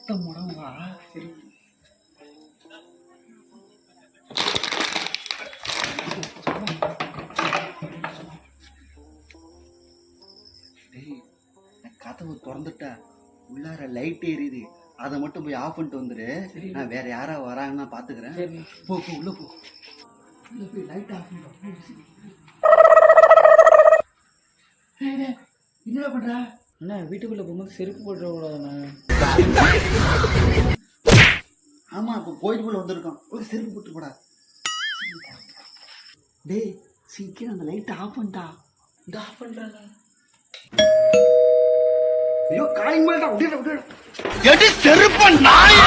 சத்தம் போடாம சரி. கதவு திறந்துட்டா உள்ளார லைட் எரியுது, அதை மட்டும் போய் ஆஃப் பண்ணிட்டு வந்துரு. நான் வேற யாரா வராங்கன்னா பாத்துக்கிறேன். போ போ உள்ள போ, உள்ள போய் லைட் ஆஃப் பண்ணிட்டு. என்ன பண்ற? அண்ணா வீட்டுக்குள்ள போகும்போது செருப்பு போட்டு கூடாதுண்ணா. ஆமா இப்போ கோயிலுக்குள்ள வந்திருக்கோம், ஒரு செருப்பு போட்டு போடா. டேய் சீக்கிரம் அந்த லைட் ஆஃப் பண்ணிட்டா. இந்த ஆஃப் பண்றாங்க. ஐயோ காயின் மேல விடு செருப்பு நாய்.